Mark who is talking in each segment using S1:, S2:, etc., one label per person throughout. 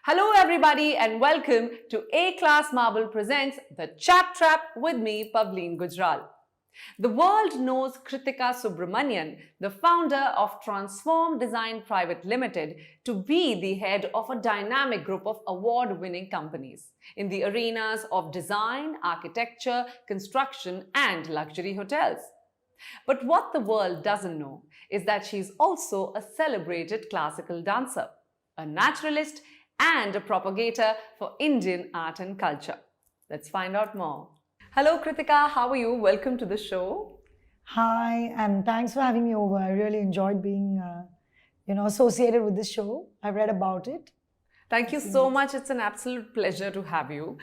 S1: Hello, everybody, and welcome to A Class Marble presents The Chat Trap with me, Pavleen Gujral. The world knows Kritika Subramanian, the founder of Transform Design Private Limited, to be the head of a dynamic group of award-winning companies in the arenas of design, architecture, construction, and luxury hotels. But what the world doesn't know is that she's also a celebrated classical dancer, a naturalist, and a propagator for Indian art and culture. Let's find out more. Hello, Kritika. How are you? Welcome to the show.
S2: Hi, and thanks for having me over. I really enjoyed being, associated with this show. I read about it.
S1: Thank you so much. It's an absolute pleasure to have you.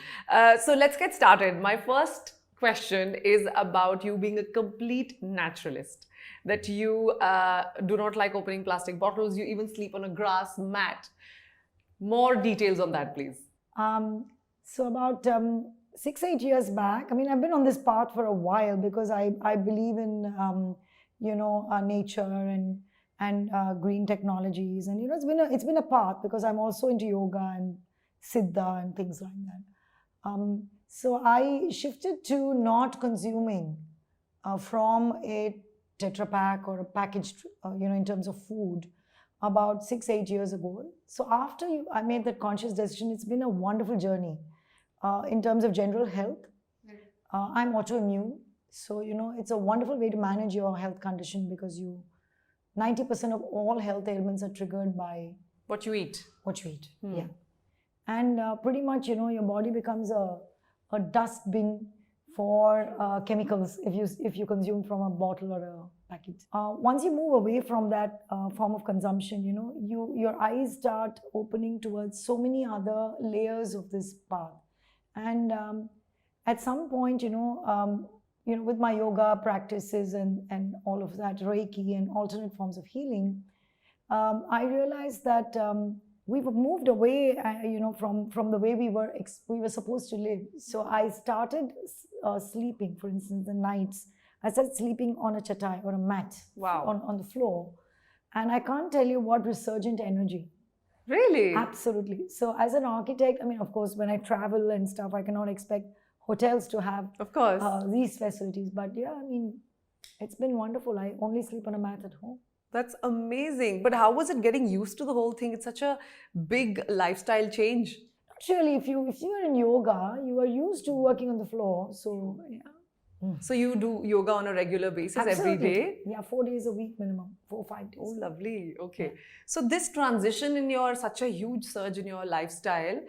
S1: So let's get started. My first question is about you being a complete naturalist. That you do not like opening plastic bottles. You even sleep on a grass mat. More details on that, please.
S2: So about 6-8 years back, I've been on this path for a while because I believe in nature and green technologies, and it's been a path because I'm also into yoga and siddha and things like that. So I shifted to not consuming from a Tetra Pak or a packaged, in terms of food, about 6-8 years ago. So after I made that conscious decision, it's been a wonderful journey in terms of general health. I'm autoimmune, so it's a wonderful way to manage your health condition because 90% of all health ailments are triggered by
S1: what you eat.
S2: Yeah, and pretty much your body becomes a dustbin for chemicals if you consume from a bottle or a packet. Once you move away from that form of consumption, your eyes start opening towards so many other layers of this path. And at some point, with my yoga practices and all of that, Reiki and alternate forms of healing, I realized that we've moved away, from the way we were supposed to live. So I started sleeping, for instance, the nights. I started sleeping on a chatai or a mat.
S1: Wow.
S2: on the floor. And I can't tell you what resurgent energy.
S1: Really?
S2: Absolutely. So as an architect, of course, when I travel and stuff, I cannot expect hotels to have
S1: Of course.
S2: These facilities. But yeah, it's been wonderful. I only sleep on a mat at home.
S1: That's amazing. But how was it getting used to the whole thing? It's such a big lifestyle change.
S2: Actually, if you're in yoga, you are used to working on the floor. So yeah.
S1: So you do yoga on a regular basis?
S2: Absolutely.
S1: Every day?
S2: Yeah, 4 days a week minimum, 4 or 5 days.
S1: Oh, lovely. Okay. Yeah. So this transition in such a huge surge in your lifestyle,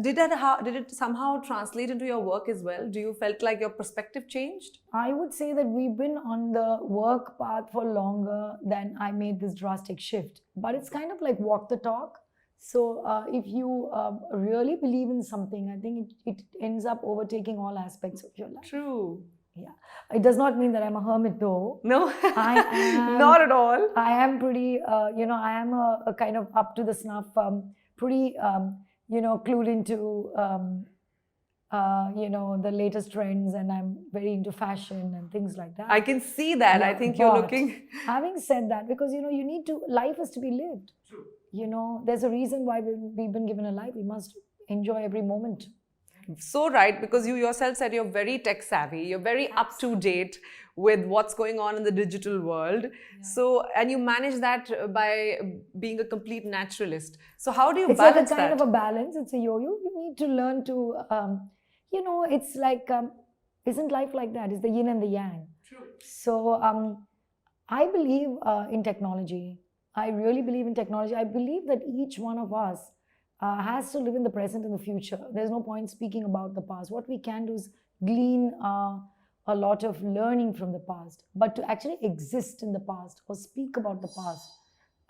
S1: did it somehow translate into your work as well? Do you felt like your perspective changed?
S2: I would say that we've been on the work path for longer than I made this drastic shift. But it's kind of like walk the talk. So if you really believe in something, I think it ends up overtaking all aspects of your life.
S1: True.
S2: Yeah. It does not mean that I'm a hermit though.
S1: No,
S2: I am,
S1: not at all.
S2: I am pretty, I am a kind of up to the snuff, pretty, clued into, the latest trends, and I'm very into fashion and things like that.
S1: I can see that.
S2: Yeah,
S1: I think you're looking...
S2: Having said that, because, life is to be lived.
S1: True.
S2: There's a reason why we've been given a life. We must enjoy every moment.
S1: So right, because you yourself said you're very tech savvy, you're very up to date with what's going on in the digital world. Yeah. So, and you manage that by being a complete naturalist. So how do you balance that?
S2: It's kind of a balance. It's a yo-yo. You need to learn to, it's like, isn't life like that? It's the yin and the yang.
S1: True.
S2: So I believe in technology. I really believe in technology. I believe that each one of us has to live in the present and the future. There's no point speaking about the past. What we can do is glean a lot of learning from the past, but to actually exist in the past or speak about the past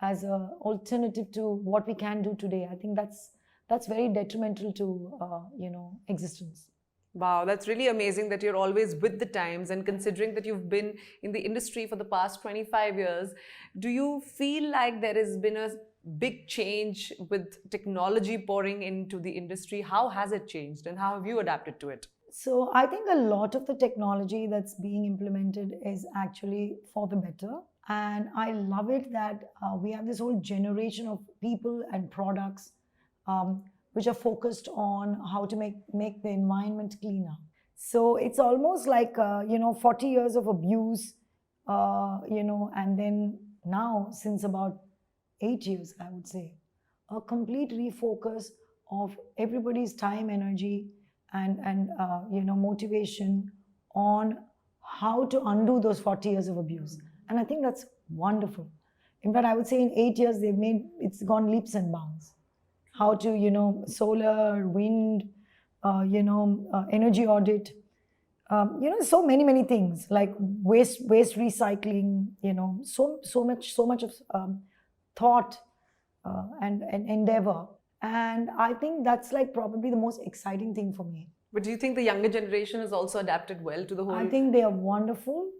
S2: as an alternative to what we can do today, I think that's very detrimental to existence.
S1: Wow, that's really amazing that you're always with the times, and considering that you've been in the industry for the past 25 years, do you feel like there has been a big change with technology pouring into the industry? How has it changed and how have you adapted to it?
S2: So I think a lot of the technology that's being implemented is actually for the better. And I love it that we have this whole generation of people and products which are focused on how to make the environment cleaner. So it's almost like 40 years of abuse, and then now since about 8 years, I would say, a complete refocus of everybody's time, energy, and motivation on how to undo those 40 years of abuse. And I think that's wonderful. In fact, I would say in 8 years, it's gone leaps and bounds. How to, solar, wind, energy audit, so many things like waste recycling, so much of thought and endeavor. And I think that's like probably the most exciting thing for me.
S1: But do you think the younger generation has also adapted well to the whole?
S2: I think they are wonderful.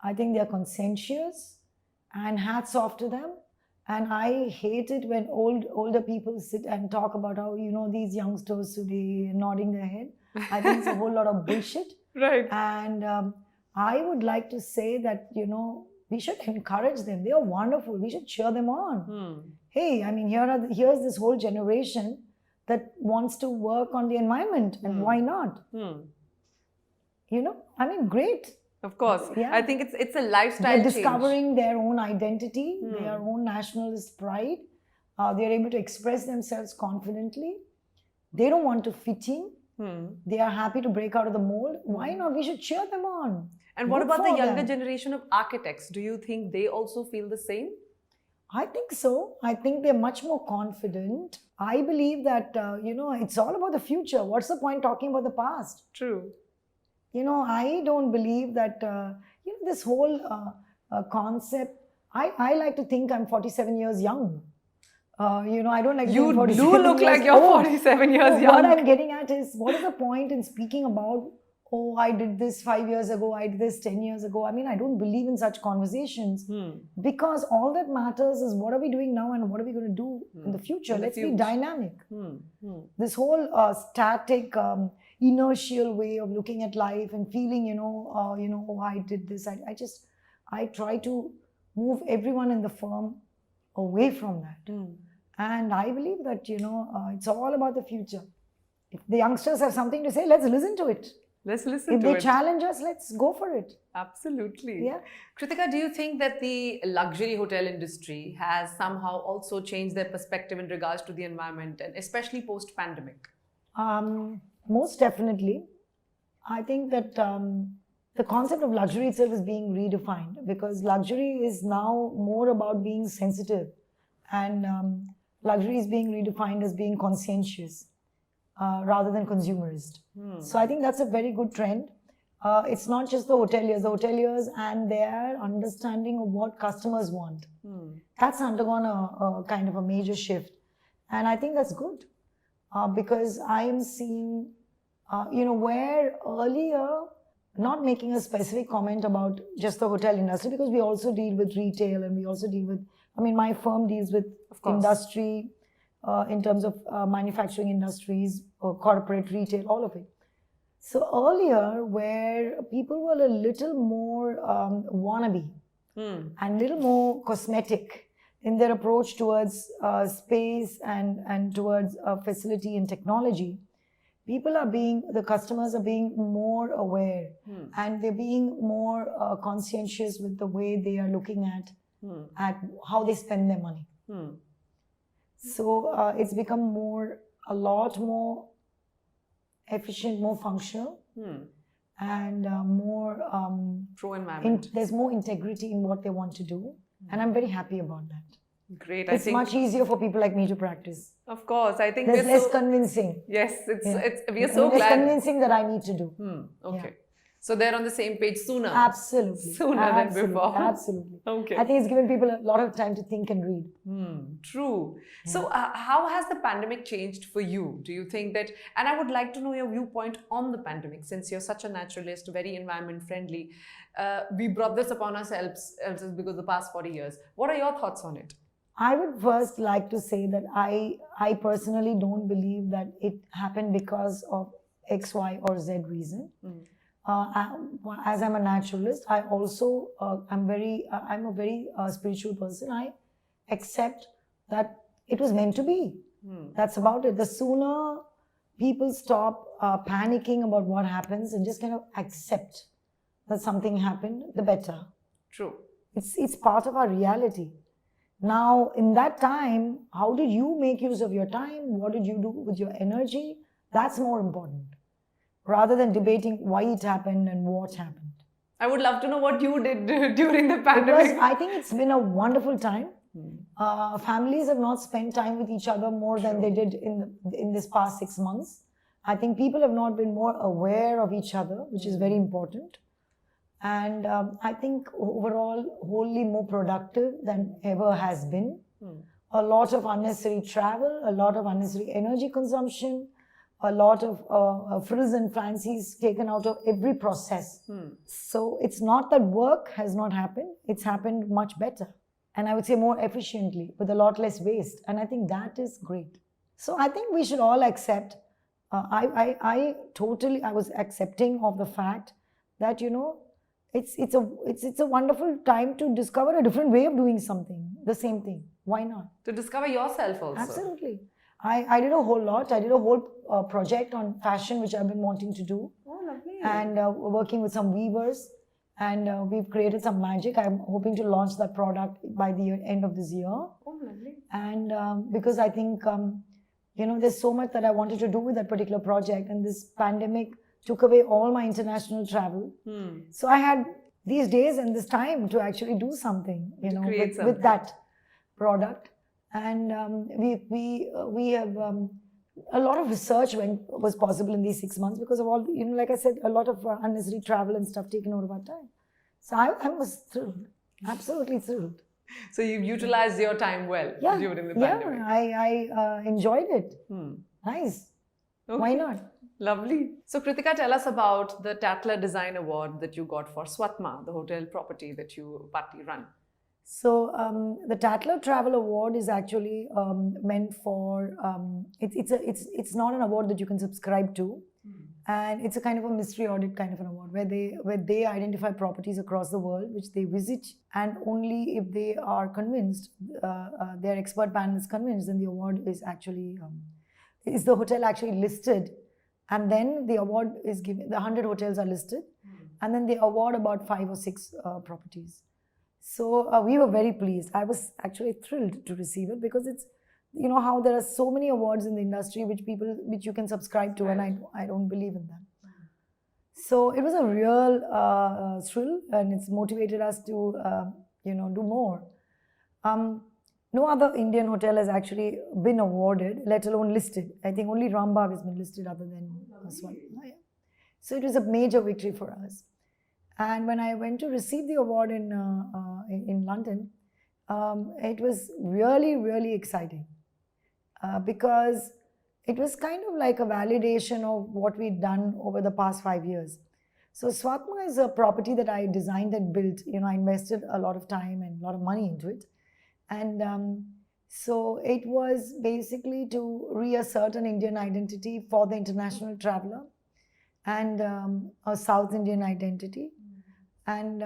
S2: I think they are conscientious, and hats off to them. And I hate it when older people sit and talk about how, these youngsters today nodding their head. I think it's a whole lot of bullshit.
S1: Right.
S2: And I would like to say that, we should encourage them. They are wonderful. We should cheer them on. Hey, I mean, here's this whole generation that wants to work on the environment, and why not? Great.
S1: Of course.
S2: Yeah.
S1: I think it's a lifestyle
S2: They're
S1: change.
S2: discovering their own identity, their own nationalist pride. They're able to express themselves confidently. They don't want to fit in. They are happy to break out of the mold. Why not? We should cheer them on.
S1: And what
S2: Good
S1: about the
S2: for
S1: younger
S2: them.
S1: generation of architects? Do you think they also feel the same?
S2: I think so. I think they're much more confident. I believe that, it's all about the future. What's the point talking about the past?
S1: True.
S2: I don't believe that, this whole concept, I like to think I'm 47 years young. I don't like to
S1: You
S2: think
S1: do
S2: 47
S1: look
S2: years
S1: like you're
S2: old.
S1: 47 years
S2: What
S1: young.
S2: I'm getting at is, what is the point in speaking about, oh, I did this 5 years ago, I did this 10 years ago. I mean, I don't believe in such conversations because all that matters is what are we doing now and what are we going to do in the future. Let's be dynamic. This whole static, inertial way of looking at life and feeling, oh, I did this. I try to move everyone in the firm away from that. And I believe that, it's all about the future. If the youngsters have something to say, let's listen to it.
S1: Let's listen
S2: If
S1: to
S2: they
S1: it.
S2: challenge us, let's go for it.
S1: Absolutely.
S2: Yeah.
S1: Kritika, do you think that the luxury hotel industry has somehow also changed their perspective in regards to the environment, and especially post-pandemic?
S2: Most definitely. I think that the concept of luxury itself is being redefined, because luxury is now more about being sensitive, and luxury is being redefined as being conscientious rather than consumerist. So I think that's a very good trend. It's not just the hoteliers and their understanding of what customers want. That's undergone a kind of a major shift. And I think that's good because I am seeing, where earlier, not making a specific comment about just the hotel industry, because we also deal with retail and we also deal with, my firm deals with industry in terms of manufacturing industries, or corporate retail, all of it. So earlier, where people were a little more wannabe and a little more cosmetic in their approach towards space and towards facility and technology, the customers are being more aware and they're being more conscientious with the way they are looking at how they spend their money. So it's become a lot more efficient, more functional, and more
S1: pro-environment.
S2: there's more integrity in what they want to do, and I'm very happy about that.
S1: Great.
S2: It's much easier for people like me to practice.
S1: Of course, I think
S2: There's less convincing.
S1: Yes, we are so
S2: less
S1: glad.
S2: convincing that I need to do.
S1: Okay.
S2: Yeah.
S1: So they're on the same page sooner.
S2: Absolutely.
S1: Sooner than before.
S2: Absolutely.
S1: Okay.
S2: I think it's given people a lot of time to think and read.
S1: True. Yeah. So how has the pandemic changed for you? Do you think that, and I would like to know your viewpoint on the pandemic, since you're such a naturalist, very environment friendly. We brought this upon ourselves because the past 40 years. What are your thoughts on it?
S2: I would first like to say that I personally don't believe that it happened because of X, Y, or Z reason. As I'm a naturalist, I also I'm a very spiritual person. I accept that it was meant to be. That's about it. The sooner people stop panicking about what happens and just kind of accept that something happened, the better.
S1: True.
S2: It's part of our reality. Now, in that time, how did you make use of your time? What did you do with your energy? That's more important, rather than debating why it happened and what happened.
S1: I would love to know what you did during the
S2: It was,
S1: pandemic.
S2: I think it's been a wonderful time. Families have not spent time with each other more than they did in this past 6 months. I think people have not been more aware of each other, which is very important. And I think overall, wholly more productive than ever has been. A lot of unnecessary travel, a lot of unnecessary energy consumption, a lot of frills and fancies taken out of every process. So it's not that work has not happened, it's happened much better. And I would say more efficiently with a lot less waste. And I think that is great. So I think we should all accept. I was accepting of the fact that, it's a wonderful time to discover a different way of doing something, the same thing. Why not?
S1: To discover yourself also.
S2: Absolutely. I did a whole lot. I did a whole project on fashion, which I've been wanting to do.
S1: Oh, lovely.
S2: And working with some weavers. And we've created some magic. I'm hoping to launch that product by the end of this year.
S1: Oh, lovely.
S2: And because I think, there's so much that I wanted to do with that particular project. And this pandemic took away all my international travel. So I had these days and this time to actually do something, with that product. And we have a lot of research was possible in these 6 months because of all, like I said, a lot of unnecessary travel and stuff taken out of our time. So I was thrilled, absolutely thrilled.
S1: So you utilized your time well during the pandemic.
S2: Yeah, I enjoyed it. Nice. Okay. Why not?
S1: Lovely. So Kritika, tell us about the Tatler Design Award that you got for Swatma, the hotel property that you partly run.
S2: So the Tatler Travel Award is actually meant for, it's not an award that you can subscribe to. And it's a kind of a mystery audit kind of an award where they identify properties across the world which they visit, and only if they are convinced, their expert panel is convinced, then the award is actually, is the hotel actually listed, and then the award is given. The 100 hotels are listed, and then they award about 5 or 6 properties. So we were very pleased. I was actually thrilled to receive it because it's, how there are so many awards in the industry which you can subscribe to, and I don't believe in them. So it was a real thrill, and it's motivated us to do more. No other Indian hotel has actually been awarded, let alone listed. I think only Rambagh has been listed other than Swatma. Yeah. So it was a major victory for us. And when I went to receive the award in London, it was really, really exciting because it was kind of like a validation of what we'd done over the past 5 years. So Swatma is a property that I designed and built. I invested a lot of time and a lot of money into it. And so it was basically to reassert an Indian identity for the international traveler and a South Indian identity. And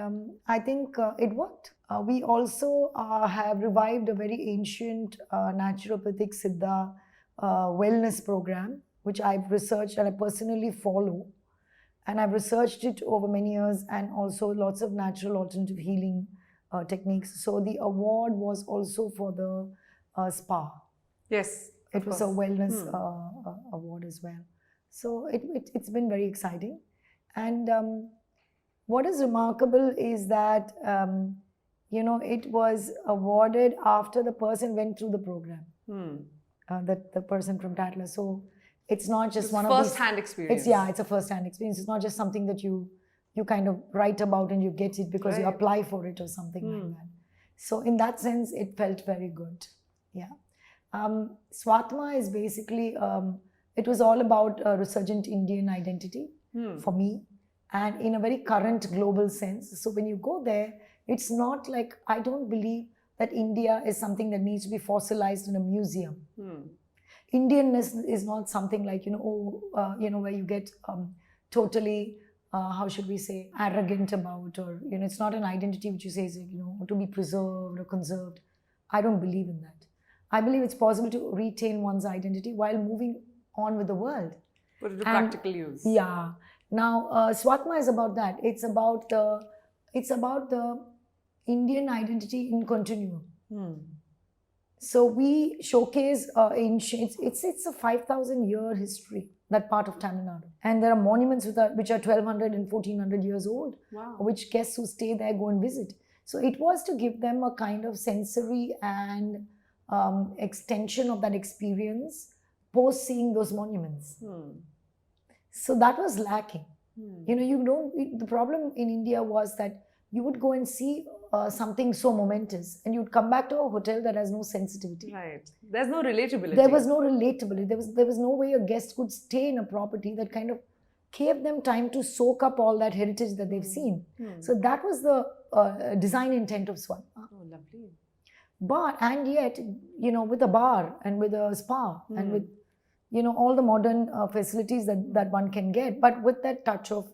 S2: I think it worked. We also have revived a very ancient naturopathic Siddha wellness program, which I've researched and I personally follow. And I've researched it over many years, and also lots of natural alternative healing techniques. So the award was also for the spa.
S1: Yes.
S2: It was a wellness award as well. So it's been very exciting. And what is remarkable is that, it was awarded after the person went through the program, the person from Tatler. So it's not just one of these
S1: first-hand experience.
S2: It's a first-hand experience. It's not just something that you kind of write about and you get it because you apply for it or something like that. So in that sense, it felt very good. Yeah. Swatma is basically, it was all about a resurgent Indian identity for me, and in a very current global sense. So when you go there, it's not like, I don't believe that India is something that needs to be fossilized in a museum. Indianness is not something like, where you get totally, how should we say, arrogant about, or, it's not an identity which you say is, to be preserved or conserved. I don't believe in that. I believe it's possible to retain one's identity while moving on with the world.
S1: Put it to
S2: And-
S1: practical use.
S2: Yeah. Now, Swatma is about that. It's about the Indian identity in continuum.
S1: Hmm.
S2: So we showcase ancient. It's a 5,000-year history, that part of Tamil Nadu, and there are monuments which are 1,200 and 1,400 years old,
S1: Wow.
S2: which guests who stay there go and visit. So it was to give them a kind of sensory and extension of that experience post seeing those monuments.
S1: Hmm.
S2: So that was lacking.
S1: Hmm.
S2: The problem in India was that you would go and see something so momentous and you'd come back to a hotel that has no sensitivity.
S1: Right. There's no relatability.
S2: There was no relatability. There was no way a guest could stay in a property that kind of gave them time to soak up all that heritage that they've seen.
S1: Hmm.
S2: So that was the design intent of Swan.
S1: Oh, lovely.
S2: And yet, with a bar and with a spa and with, all the modern facilities that one can get, but with that touch of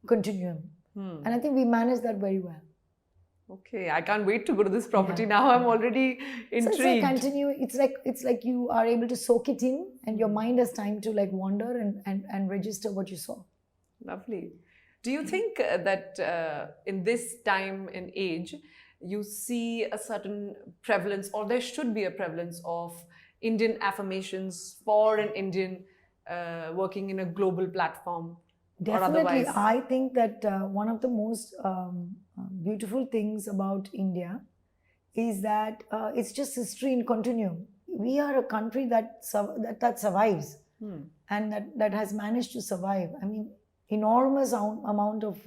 S2: continuum.
S1: Hmm.
S2: And I think we managed that very well.
S1: Okay, I can't wait to go to this property
S2: Yeah.
S1: now. I'm already
S2: So
S1: intrigued.
S2: it's like you are able to soak it in and your mind has time to like wander and register what you saw.
S1: Lovely. Do you think that in this time and age, you see a certain prevalence, or there should be a prevalence of Indian affirmations for an Indian working in a global platform?
S2: Definitely,
S1: otherwise?
S2: I think that one of the most beautiful things about India is that it's just history in continuum. We are a country that survives
S1: Hmm.
S2: and that has managed to survive. I mean, enormous amount of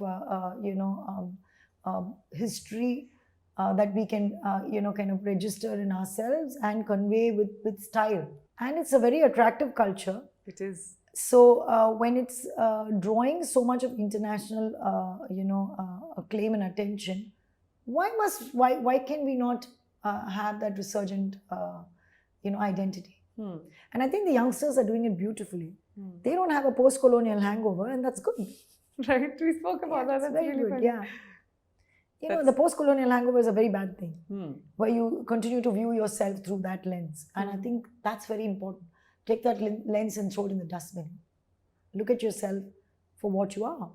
S2: history that we can kind of register in ourselves and convey with style. And it's a very attractive culture.
S1: It is.
S2: So when it's drawing so much of international, acclaim and attention, why can we not have that resurgent, identity?
S1: Hmm.
S2: And I think the youngsters are doing it beautifully.
S1: Hmm.
S2: They don't have a post-colonial hangover, and that's good.
S1: Right, we spoke about that.
S2: It's
S1: That's
S2: very
S1: really
S2: good.
S1: fun.
S2: Yeah.
S1: That's-
S2: The post-colonial hangover is a very bad thing,
S1: Hmm.
S2: where you continue to view yourself through that lens, and I think that's very important. Take that lens and throw it in the dustbin. Look at yourself for what you are.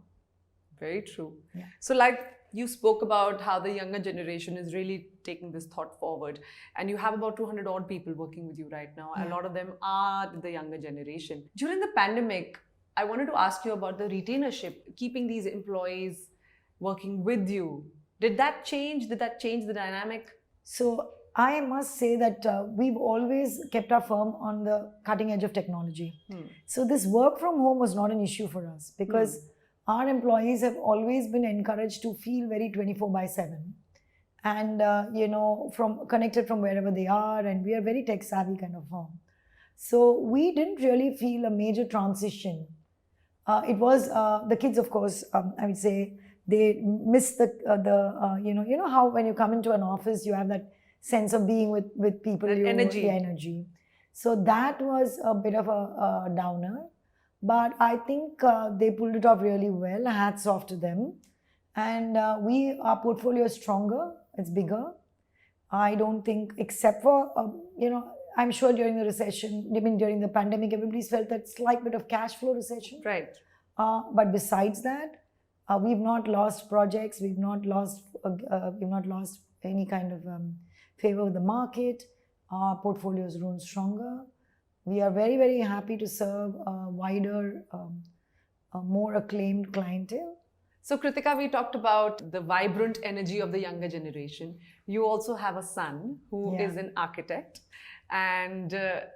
S1: Very true.
S2: Yeah.
S1: So, like you spoke about how the younger generation is really taking this thought forward, and you have about 200 odd people working with you right now. A
S2: Yeah.
S1: lot of them are the younger generation. During the pandemic, I wanted to ask you about the retainership, keeping these employees working with you. Did that change? Did that change the dynamic?
S2: So I must say that we've always kept our firm on the cutting edge of technology.
S1: Hmm.
S2: So this work from home was not an issue for us because our employees have always been encouraged to feel very 24/7 and from connected from wherever they are, and we are very tech savvy kind of firm. So we didn't really feel a major transition. It was the kids, of course. I would say they miss the how when you come into an office you have that sense of being with people,
S1: That energy.
S2: the energy. So that was a bit of a downer, but I think they pulled it off really well. Hats off to them. And our portfolio is stronger. It's bigger. I don't think, except for I'm sure during the recession, during the pandemic, everybody's felt that slight bit of cash flow recession.
S1: Right.
S2: But besides that, we've not lost projects. We've not lost any kind of favor with the market. Our portfolio has grown stronger. We are very, very happy to serve a wider, more acclaimed clientele.
S1: So, Kritika, we talked about the vibrant energy of the younger generation. You also have a son who
S2: Yeah.
S1: is an architect. And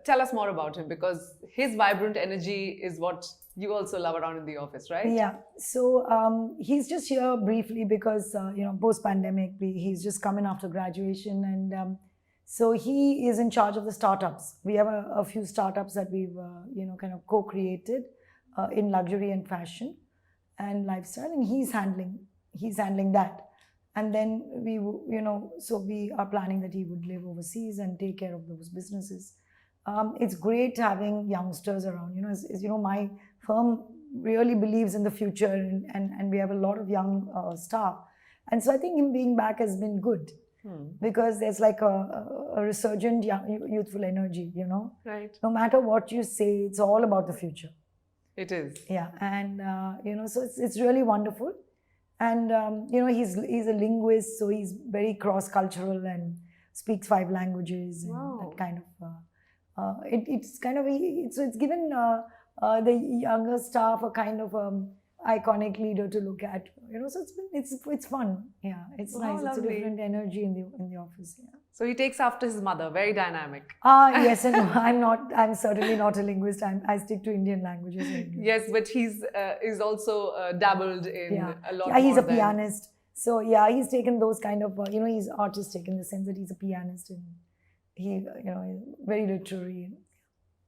S1: tell us more about him, because his vibrant energy is what you also love around in the office, right?
S2: Yeah. So he's just here briefly because, post-pandemic, he's just coming after graduation. And so he is in charge of the startups. We have a few startups that we've, kind of co-created in luxury and fashion and lifestyle. And he's handling that. And then so we are planning that he would live overseas and take care of those businesses. It's great having youngsters around. My firm really believes in the future, and we have a lot of young staff. And so I think him being back has been good. because there's like a resurgent youthful energy,
S1: Right.
S2: No matter what you say, it's all about the future.
S1: It is.
S2: Yeah, and so it's really wonderful. And he's a linguist, so he's very cross-cultural and speaks 5 languages.
S1: Wow.
S2: And that kind of it's kind of it's given the younger staff a kind of iconic leader to look at. So it's fun. Yeah, it's
S1: Wow,
S2: nice. It's a
S1: lovely.
S2: different energy in the office. Yeah.
S1: So he takes after his mother, very dynamic.
S2: Yes, and no, I'm certainly not a linguist. I stick to Indian languages.
S1: Yes, but he's is also dabbled in a lot
S2: Yeah, he's
S1: more
S2: a
S1: than-
S2: pianist. So yeah, he's taken those kind of, he's artistic in the sense that he's a pianist and he, very literary.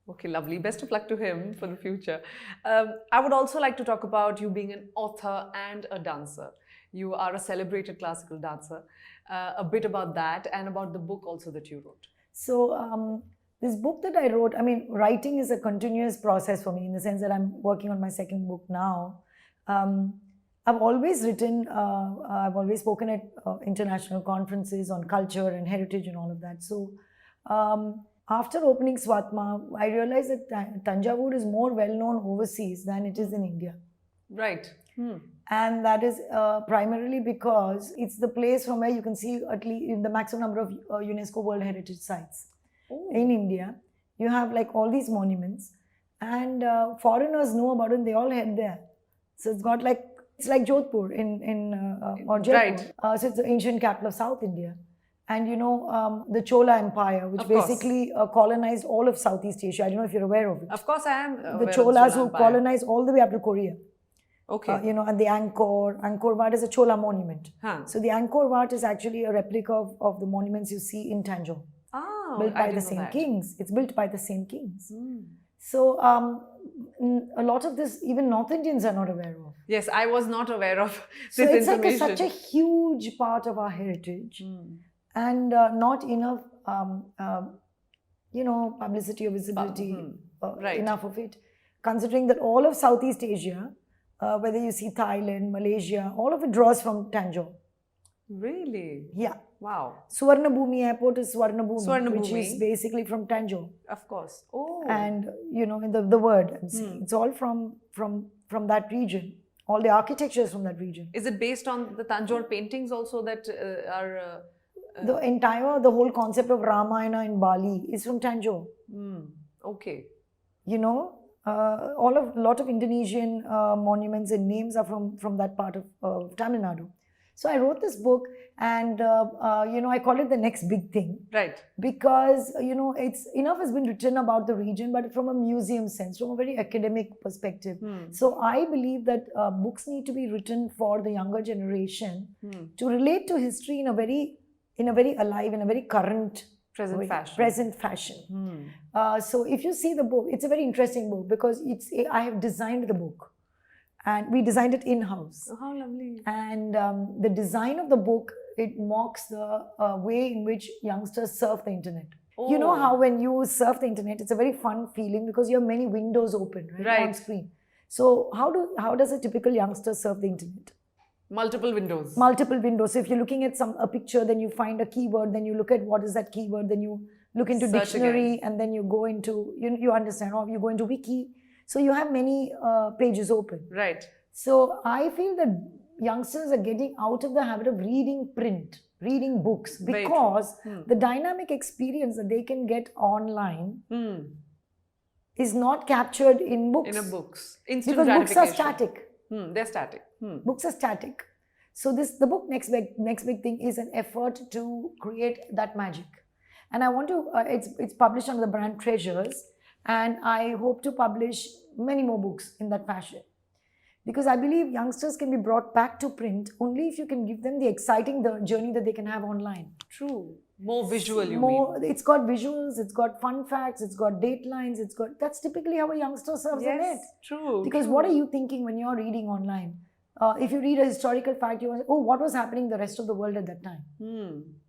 S1: Okay, lovely. Best of luck to him for the future. I would also like to talk about you being an author and a dancer. You are a celebrated classical dancer. A bit about that and about the book also that you wrote.
S2: So this book that I wrote, writing is a continuous process for me in the sense that I'm working on my second book now. I've always written, I've always spoken at international conferences on culture and heritage and all of that. So after opening Swatma, I realized that Thanjavur is more well known overseas than it is in India.
S1: Right.
S2: And that is primarily because it's the place from where you can see at least the maximum number of UNESCO World Heritage Sites.
S1: Oh.
S2: In India, you have like all these monuments, and foreigners know about it and they all head there. So it's like Jodhpur or Jaipur.
S1: Right.
S2: So it's the ancient capital of South India. And the Chola Empire, which
S1: Of course.
S2: basically colonized all of Southeast Asia. I don't know if you're aware of it.
S1: Of course, I am.
S2: The Cholas who colonized all the way up to Korea.
S1: Okay.
S2: And the Angkor Wat is a Chola monument.
S1: Huh.
S2: So the Angkor Wat is actually a replica of the monuments you see in Tanjore.
S1: Oh,
S2: Built
S1: I
S2: by
S1: didn't
S2: the
S1: know
S2: same
S1: that.
S2: kings. It's built by the same kings.
S1: Hmm.
S2: So a lot of this, even North Indians are not aware of.
S1: Yes, I was not aware of
S2: So
S1: this
S2: it's like
S1: information.
S2: such a huge part of our heritage, and not enough, publicity or visibility,
S1: Right.
S2: enough of it. Considering that all of Southeast Asia, whether you see Thailand, Malaysia, all of it draws from Tanjore.
S1: Really?
S2: Yeah.
S1: Wow.
S2: Suvarnabhumi Airport is Suvarnabhumi,
S1: Suvarnabhumi.
S2: which is basically from Tanjore.
S1: Of course. Oh.
S2: And in the word, I'm saying, it's all from that region. All the architecture is from that region.
S1: Is it based on the Tanjore paintings also that are...
S2: The whole concept of Ramayana in Bali is from Tanjore.
S1: Okay.
S2: A lot of Indonesian monuments and names are from that part of Tamil Nadu. So I wrote this book, and I call it the next big thing.
S1: Right.
S2: Because it's enough has been written about the region, but from a museum sense, from a very academic perspective. So I believe that books need to be written for the younger generation to relate to history in a very alive, in a very current
S1: Present fashion.
S2: So if you see the book, it's a very interesting book because I have designed the book, and we designed it in-house.
S1: Oh, how lovely.
S2: And the design of the book, it mocks the way in which youngsters surf the internet.
S1: Oh.
S2: You know how when you surf the internet, it's a very fun feeling because you have many windows open on screen. So how does a typical youngster surf the internet?
S1: Multiple windows.
S2: Multiple windows. So if you're looking at a picture, then you find a keyword, then you look at what is that keyword, then you look into
S1: Search
S2: dictionary,
S1: again.
S2: and then you go into, you understand, or you go into wiki. So you have many pages open.
S1: Right.
S2: So I feel that youngsters are getting out of the habit of reading reading books,
S1: Very true.
S2: because the dynamic experience that they can get online is not captured in books.
S1: In a books. Instant
S2: Because books are
S1: gratification.
S2: static.
S1: They're static.
S2: Books are static. So the book next big thing is an effort to create that magic. And I want to, it's published under the brand Treasures, and I hope to publish many more books in that fashion. Because I believe youngsters can be brought back to print only if you can give them the exciting journey that they can have online.
S1: True. More visual, you mean?
S2: It's got visuals, it's got fun facts, it's got datelines, that's typically how a youngster surfs the net.
S1: Yes, true.
S2: Because
S1: true.
S2: what are you thinking when you're reading online? If you read a historical fact, you want to say, what was happening in the rest of the world at that time?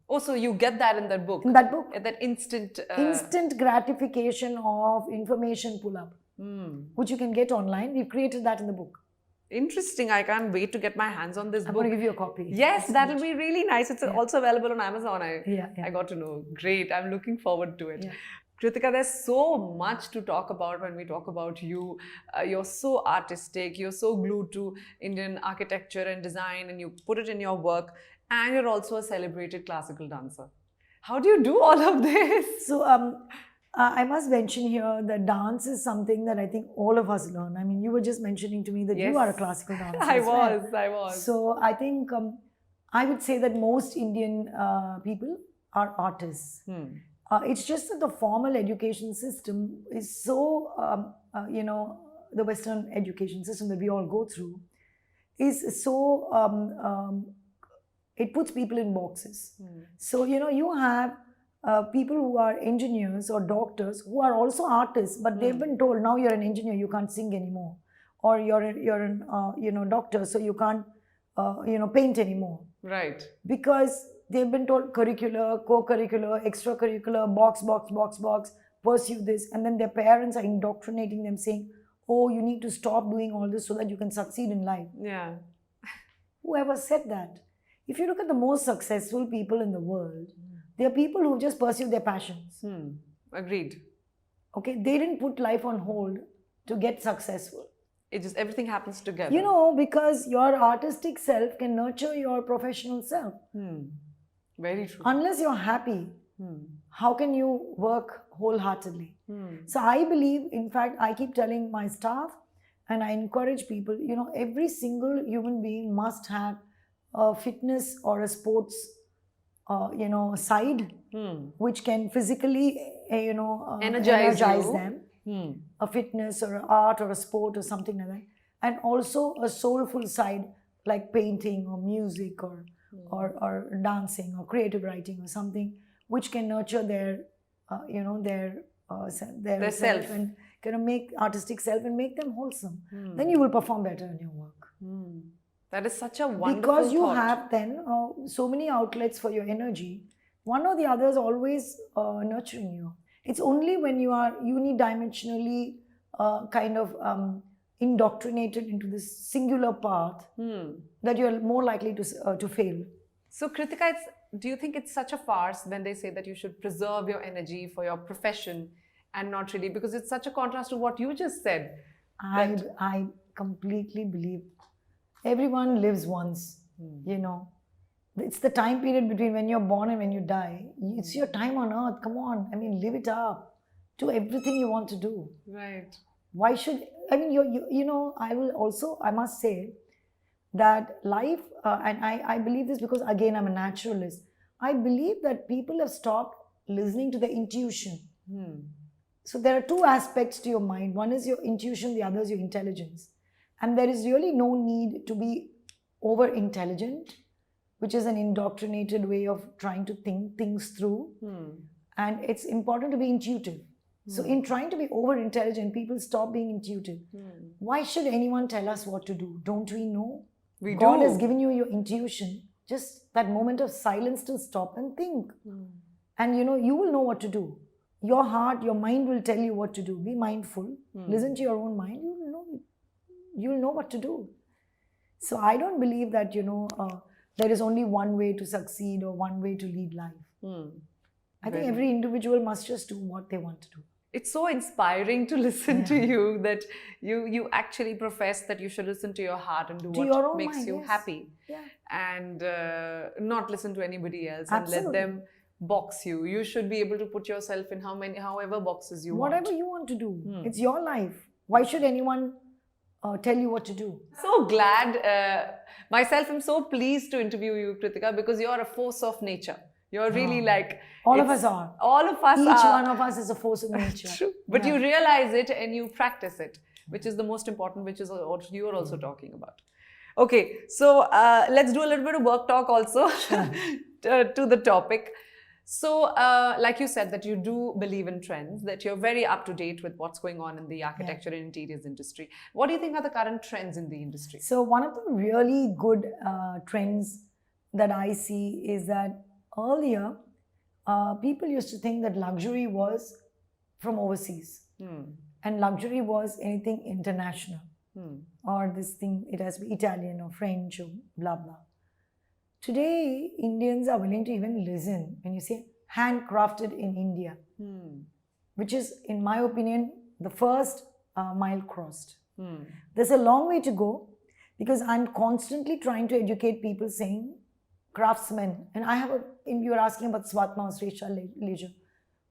S1: Oh, so you get that in that book?
S2: In that book.
S1: That instant...
S2: Instant gratification of information pull-up, which you can get online. We've created that in the book.
S1: Interesting. I can't wait to get my hands on this
S2: I'm
S1: book.
S2: going to give you a copy.
S1: Yes,
S2: It's
S1: that'll
S2: good.
S1: be really nice. It's
S2: Yeah.
S1: also available on Amazon.
S2: Yeah, yeah.
S1: I got to know. Great. I'm looking forward to it.
S2: Yeah.
S1: Kritika, there's so much to talk about when we talk about you. You're so artistic. You're so glued to Indian architecture and design, and you put it in your work. And you're also a celebrated classical dancer. How do you do all of this?
S2: So I must mention here that dance is something that I think all of us learn. I mean, you were just mentioning to me that you are a
S1: Yes.
S2: classical dancer.
S1: I
S2: as well.
S1: was.
S2: So I think I would say that most Indian people are artists. It's just that the formal education system is so, the Western education system that we all go through is so, it puts people in boxes. So, you have people who are engineers or doctors who are also artists, but they've been told, now you're an engineer, you can't sing anymore. Or you're an doctor, so you can't, paint anymore.
S1: Right.
S2: Because they've been told curricular, co-curricular, extracurricular, box, pursue this. And then their parents are indoctrinating them saying, oh, you need to stop doing all this so that you can succeed in life.
S1: Yeah.
S2: Whoever said that? If you look at the most successful people in the world, they are people who just pursue their passions.
S1: Agreed.
S2: Okay, they didn't put life on hold to get successful.
S1: It just, everything happens together.
S2: Because your artistic self can nurture your professional self.
S1: Very true.
S2: Unless you're happy, how can you work wholeheartedly? So I believe, in fact, I keep telling my staff and I encourage people, every single human being must have a fitness or a sports, side, which can physically, energize
S1: you.
S2: them. A fitness or an art or a sport or something like that. And also a soulful side like painting or music or dancing or creative writing or something which can nurture their
S1: self
S2: and kind of make artistic self and make them wholesome. Then you will perform better in your work.
S1: That is such a wonderful
S2: because you
S1: thought.
S2: have then so many outlets for your energy. One or the other is always nurturing you. It's only when you are unidimensionally indoctrinated into this singular path that you're more likely to fail.
S1: So, Kritika, do you think it's such a farce when they say that you should preserve your energy for your profession and not really? Because it's such a contrast to what you just said.
S2: I completely believe everyone lives once, It's the time period between when you're born and when you die. It's your time on earth. Come on. I mean, live it up. Do everything you want to do.
S1: Right.
S2: Why should, I mean, I must say that life, and I believe this because, again, I'm a naturalist. I believe that people have stopped listening to their intuition. So there are two aspects to your mind. One is your intuition, the other is your intelligence. And there is really no need to be over-intelligent, which is an indoctrinated way of trying to think things through. And it's important to be intuitive. So in trying to be over-intelligent, people stop being intuitive. Why should anyone tell us what to do? Don't we know? God has given you your intuition, just that moment of silence to stop and think. And you will know what to do. Your heart, your mind will tell you what to do. Be mindful. Listen to your own mind. You'll know what to do. So I don't believe that, there is only one way to succeed or one way to lead life. I think every individual must just do what they want to do.
S1: It's so inspiring to listen to you that you actually profess that you should listen to your heart and do what makes you happy. And not listen to anybody else and let them box you. You should be able to put yourself in however boxes you want.
S2: Whatever you want to do. It's your life. Why should anyone tell you what to do?
S1: So glad. Myself, I'm so pleased to interview you, Kritika, because you're a force of nature. You're really like...
S2: All of us are.
S1: All of us
S2: Each
S1: are.
S2: one of us is a force of nature.
S1: True. But you realize it and you practice it, which is the most important, which is what you're also talking about. Okay, so let's do a little bit of work talk also to the topic. So, like you said, that you do believe in trends, that you're very up to date with what's going on in the architecture and interiors industry. What do you think are the current trends in the industry?
S2: So, one of the really good trends that I see is that earlier, people used to think that luxury was from overseas and luxury was anything international. or this thing, it has to be Italian or French or blah blah. Today, Indians are willing to even listen when you say handcrafted in India, which is, in my opinion, the first mile crossed. There's a long way to go because I'm constantly trying to educate people saying craftsmen. And I have you were asking about Swatma or Srisha Leisure.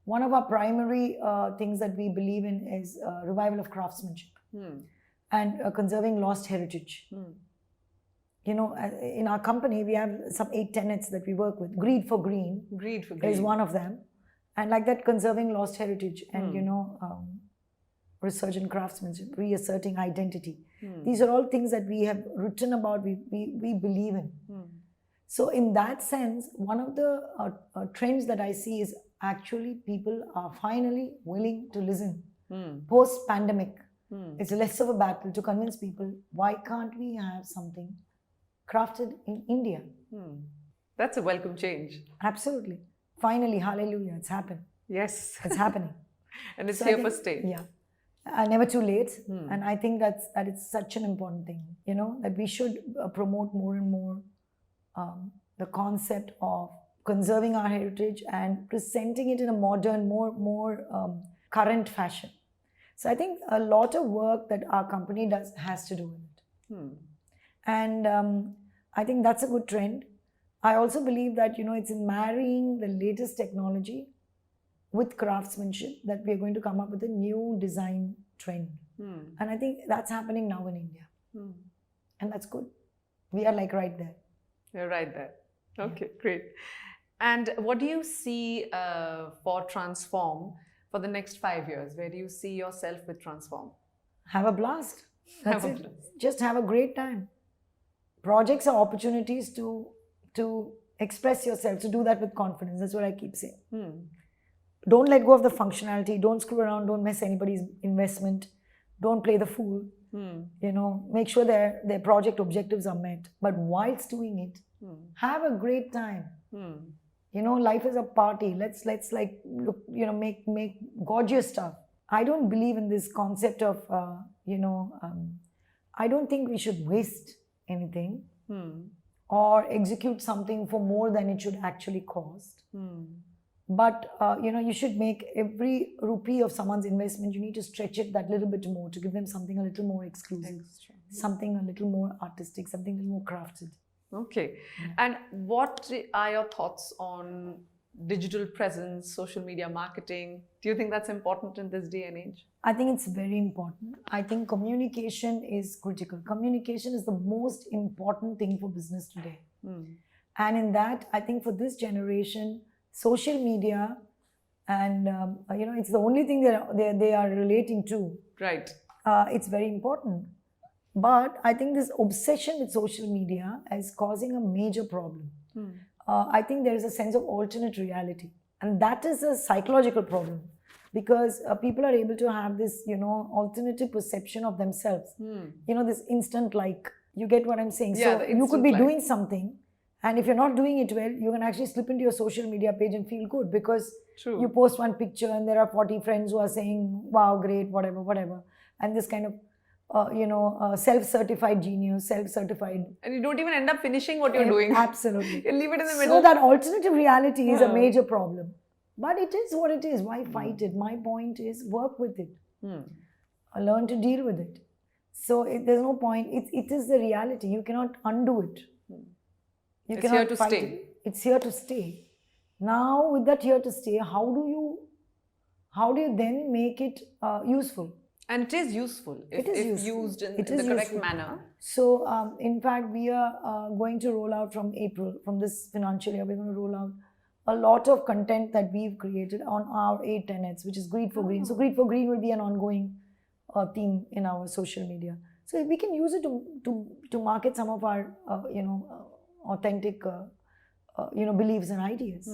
S2: One of our primary things that we believe in is revival of craftsmanship and conserving lost heritage. You know, in our company, we have some 8 tenets that we work with. Greed for green.
S1: Greed for green
S2: is one of them. And like that, conserving lost heritage and, you know, resurgent craftsmanship, reasserting identity. These are all things that we have written about, we believe in. So in that sense, one of the trends that I see is actually people are finally willing to listen. Post-pandemic, it's less of a battle to convince people, why can't we have something crafted in India?
S1: That's a welcome change.
S2: Absolutely. Finally, hallelujah, it's happened.
S1: Yes.
S2: It's happening.
S1: And it's here for stay.
S2: Yeah. Never too late. And I think that it's such an important thing, you know, that we should promote more and more the concept of conserving our heritage and presenting it in a modern, more current fashion. So I think a lot of work that our company does has to do with it. And I think that's a good trend. I also believe that, you know, it's in marrying the latest technology with craftsmanship that we are going to come up with a new design trend. And I think that's happening now in India. And that's good. We are like right there.
S1: You're right there. Okay, great. And what do you see for Transform for the next 5 years? Where do you see yourself with Transform?
S2: Have a blast. That's it. Just have a great time. Projects are opportunities to express yourself, to do that with confidence. That's what I keep saying. Don't let go of the functionality. Don't screw around. Don't mess anybody's investment. Don't play the fool. You know, make sure their project objectives are met. But whilst doing it, have a great time. You know, life is a party. Let's like look, you know, make gorgeous stuff. I don't believe in this concept of you know, I don't think we should waste anything or execute something for more than it should actually cost. But you know, you should make every rupee of someone's investment, you need to stretch it that little bit more to give them something a little more exclusive, something a little more artistic, something a little more crafted.
S1: Okay. And what are your thoughts on digital presence, social media marketing? Do you think that's important in this day and age?
S2: I think it's very important. I think communication is critical. Communication is the most important thing for business today. And in that, I think for this generation, social media and you know, it's the only thing they are relating to.
S1: Right.
S2: It's very important. But I think this obsession with social media is causing a major problem. I think there is a sense of alternate reality. And that is a psychological problem. Because people are able to have this, you know, alternative perception of themselves. You know, this instant like. You get what I'm saying?
S1: Yeah,
S2: so you could be doing something. And if you're not doing it well, you can actually slip into your social media page and feel good because you post one picture and there are 40 friends who are saying, wow, great, whatever. And this kind of, you know, self-certified genius, self-certified.
S1: And you don't even end up finishing what you're doing.
S2: Absolutely.
S1: You leave it in the middle.
S2: So that alternative reality is a major problem. But it is what it is. Why fight it? My point is work with it. Learn to deal with it. So there's no point. It is the reality. You cannot undo it. You
S1: it's here to stay.
S2: It's here to stay. Now, with that here to stay, how do you then make it useful?
S1: And it is useful if used in the correct manner.
S2: So, in fact, we are going to roll out from April, from this financial year, we're going to roll out a lot of content that we've created on our 8 tenets, which is Greed for Green. So, Greed for Green will be an ongoing theme in our social media. So, we can use it to market some of our, you know, authentic, you know, beliefs and ideas.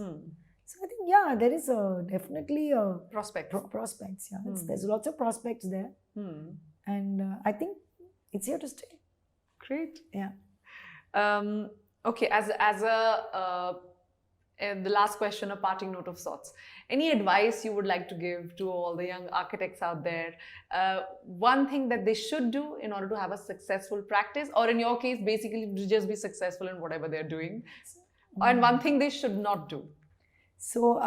S2: So I think, yeah, there is definitely prospects. Yeah, there's lots of prospects there, and I think it's here to stay.
S1: Great.
S2: Yeah.
S1: Okay. As a the last question, a parting note of sorts. Any advice you would like to give to all the young architects out there? One thing that they should do in order to have a successful practice, or in your case, basically to just be successful in whatever they're doing. And one thing they should not do.
S2: So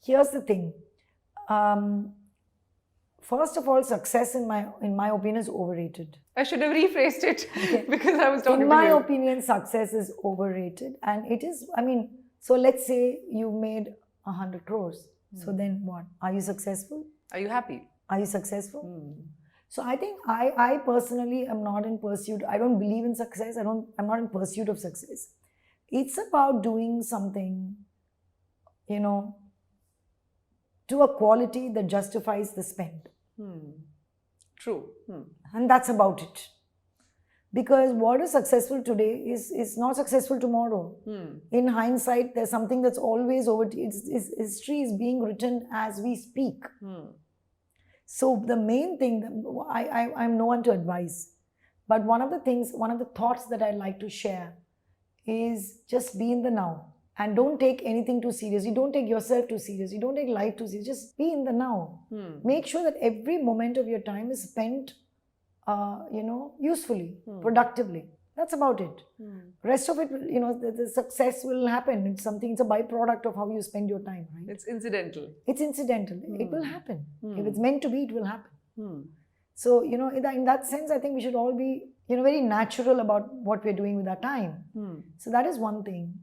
S2: here's the thing. First of all, success in my opinion is overrated.
S1: I should have rephrased it because I was talking
S2: In
S1: to
S2: my
S1: you.
S2: opinion, success is overrated, and it is. I mean, so let's say you made 100 crores. So then what? Are you successful?
S1: Are you happy?
S2: Are you successful? So I think I personally am not in pursuit. I don't believe in success. I'm not in pursuit of success. It's about doing something, to a quality that justifies the spend.
S1: True.
S2: And that's about it. Because what is successful today is not successful tomorrow. In hindsight, there's something that's always over. History is being written as we speak. So the main thing, I'm no one to advise. But one of the thoughts that I like to share is just be in the now. And don't take anything too seriously. Don't take yourself too seriously. Don't take life too seriously. Just be in the now. Make sure that every moment of your time is spent, usefully, productively. That's about it. Rest of it, the success will happen. It's a byproduct of how you spend your time, right?
S1: It's incidental.
S2: It's incidental. It will happen. If it's meant to be, it will happen. So, in that sense, I think we should all be, very natural about what we're doing with our time. So that is one thing.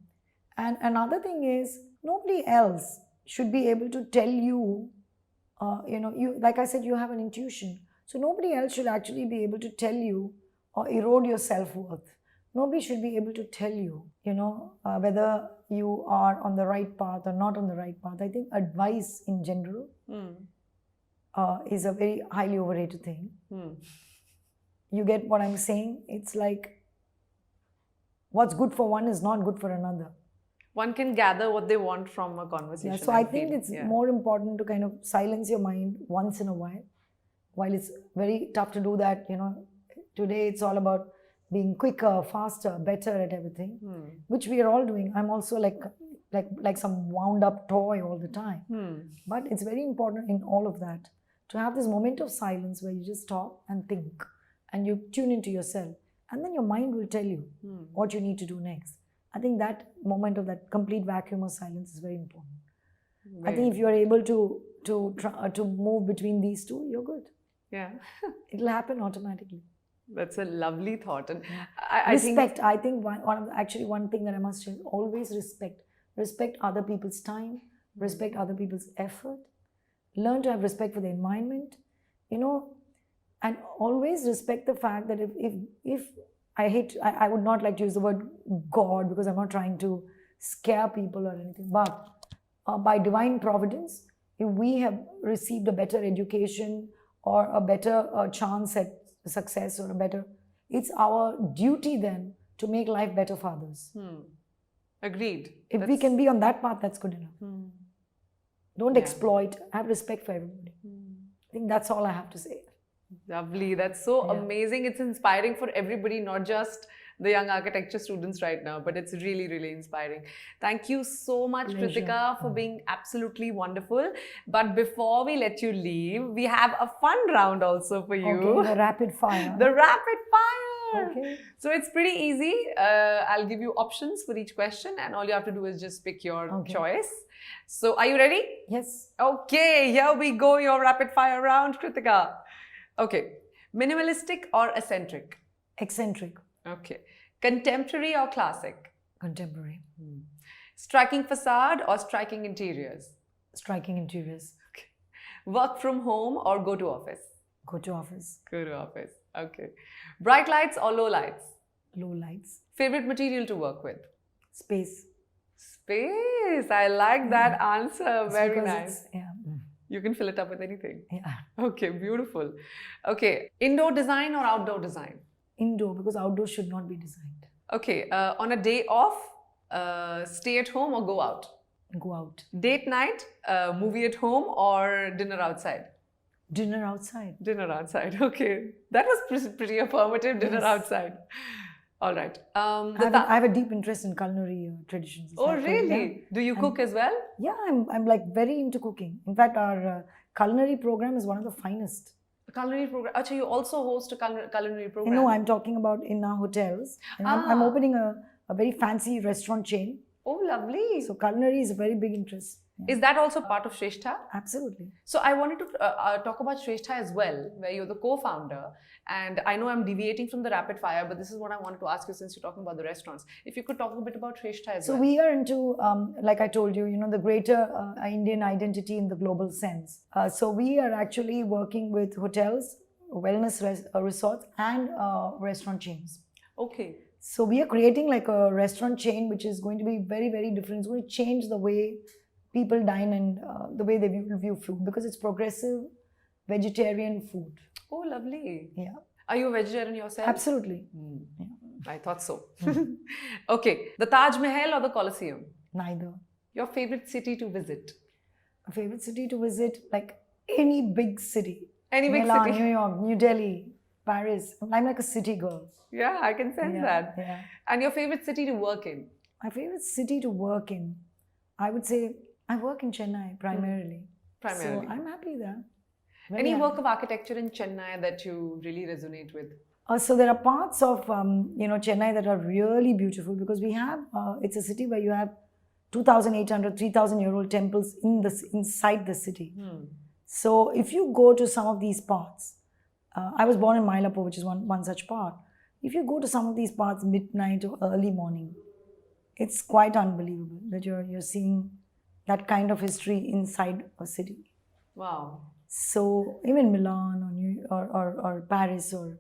S2: And another thing is, nobody else should be able to tell you, like I said, you have an intuition. So nobody else should actually be able to tell you or erode your self-worth. Nobody should be able to tell you, whether you are on the right path or not on the right path. I think advice in general is a very highly overrated thing. You get what I'm saying? It's like what's good for one is not good for another.
S1: One can gather what they want from a conversation.
S2: Yeah, so I think it's more important to kind of silence your mind once in a while. While it's very tough to do that, today it's all about being quicker, faster, better at everything, which we are all doing. I'm also like some wound up toy all the time. But it's very important in all of that to have this moment of silence where you just stop and think and you tune into yourself, and then your mind will tell you what you need to do next. I think that moment of that complete vacuum of silence is very important. I think if you are able to move between these two, you're good.
S1: Yeah.
S2: It'll happen automatically.
S1: That's a lovely thought. And
S2: respect. I think one thing that I must say is always respect. Respect other people's time. Respect other people's effort. Learn to have respect for the environment. And always respect the fact that if I would not like to use the word God because I'm not trying to scare people or anything. But by divine providence, if we have received a better education or a better chance at success it's our duty then to make life better for others.
S1: Agreed.
S2: If we can be on that path, that's good enough. Don't exploit. Have respect for everybody. I think that's all I have to say.
S1: Lovely. That's so amazing. It's inspiring for everybody, not just the young architecture students right now, but it's really, really inspiring. Thank you so much, Kritika, for being absolutely wonderful. But before we let you leave, we have a fun round also for you.
S2: Okay, the rapid fire.
S1: The rapid fire.
S2: Okay.
S1: So it's pretty easy. I'll give you options for each question, and all you have to do is just pick your choice. So are you ready?
S2: Yes.
S1: Okay, here we go, your rapid fire round, Kritika. Okay, minimalistic or eccentric?
S2: Eccentric.
S1: Okay, contemporary or classic?
S2: Contemporary.
S1: Striking facade or striking interiors?
S2: Striking interiors.
S1: Okay. Work from home or go to office?
S2: Go to office.
S1: Go to office. Okay. Bright lights or low lights?
S2: Low lights.
S1: Favorite material to work with?
S2: Space.
S1: Space. I like that answer. Very nice.
S2: Yeah.
S1: You can fill it up with anything.
S2: Yeah.
S1: Okay, beautiful. Okay, indoor design or outdoor design?
S2: Indoor, because outdoor should not be designed.
S1: Okay, on a day off, stay at home or go out?
S2: Go out.
S1: Date night, movie at home or dinner outside?
S2: Dinner outside.
S1: Dinner outside, okay. That was pretty affirmative, dinner outside. All right.
S2: I have a deep interest in culinary traditions.
S1: Oh,
S2: Yeah.
S1: really? Do you cook as well?
S2: Yeah, I'm like very into cooking. In fact, our culinary program is one of the finest.
S1: Culinary program. Achha, you also host a culinary program.
S2: No, I'm talking about in our hotels. And I'm opening a very fancy restaurant chain.
S1: Oh, lovely.
S2: So culinary is a very big interest. Yeah.
S1: Is that also part of Shrestha?
S2: Absolutely.
S1: So I wanted to talk about Shrestha as well, where you're the co-founder. And I know I'm deviating from the rapid fire, but this is what I wanted to ask you since you're talking about the restaurants. If you could talk a bit about Shrestha as well.
S2: So we are into, like I told you, the greater Indian identity in the global sense. So we are actually working with hotels, wellness resorts, and restaurant chains.
S1: Okay.
S2: So we are creating like a restaurant chain which is going to be very, very different. It's going to change the way people dine and the way they view food, because it's progressive vegetarian food.
S1: Oh, lovely.
S2: Yeah.
S1: Are you a vegetarian yourself?
S2: Absolutely.
S1: Yeah. I thought so. Okay. The Taj Mahal or the Colosseum?
S2: Neither.
S1: Your favorite city to visit?
S2: A favorite city to visit, like any big city.
S1: Any big
S2: Milan,
S1: city?
S2: New York, New Delhi, Paris. I'm like a city girl.
S1: Yeah, I can sense that.
S2: Yeah.
S1: And your favorite city to work in?
S2: My favorite city to work in, I would say I work in Chennai primarily.
S1: Primarily.
S2: So I'm happy there. Very
S1: Any
S2: happy.
S1: work of architecture in Chennai that you really resonate with?
S2: So there are parts of Chennai that are really beautiful, because we have it's a city where you have 2,800, 3,000-year-old temples inside the city. So if you go to some of these parts, I was born in Mylapore, which is one such part. If you go to some of these parts midnight or early morning, it's quite unbelievable that you're seeing that kind of history inside a city.
S1: Wow.
S2: So even Milan or Paris or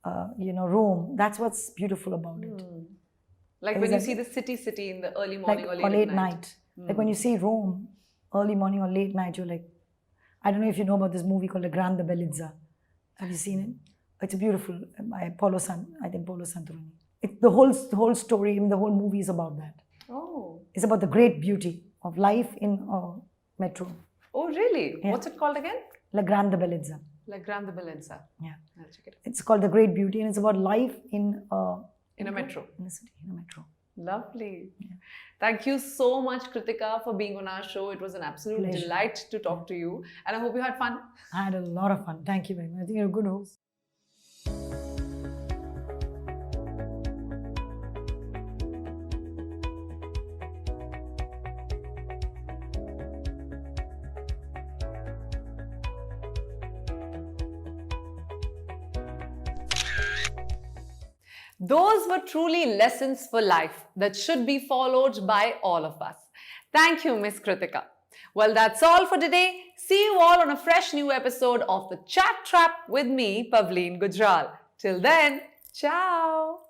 S2: Rome, that's what's beautiful about it.
S1: Like when you see the city in the early morning or late
S2: at night. Like when you see Rome, early morning or late night, you're like, I don't know if you know about this movie called La Grande Bellezza. Have you seen it? It's beautiful by Polo Santoroni. The whole story, the whole movie is about that.
S1: Oh.
S2: It's about the great beauty of life in a metro.
S1: Oh, really?
S2: Yeah.
S1: What's it called again?
S2: La Grande Bellezza.
S1: La Grande Bellezza.
S2: Yeah.
S1: I'll check it out.
S2: It's called the great beauty, and it's about life in a
S1: metro.
S2: In a city, in a metro.
S1: Lovely.
S2: Yeah.
S1: Thank you so much, Kritika, for being on our show. It was an absolute
S2: Pleasure.
S1: delight to talk to you. And I hope you had fun.
S2: I had a lot of fun. Thank you very much. I think you're a good host.
S1: Those were truly lessons for life that should be followed by all of us. Thank you, Miss Kritika. Well, that's all for today. See you all on a fresh new episode of The Chat Trap with me, Pavleen Gujral. Till then, ciao.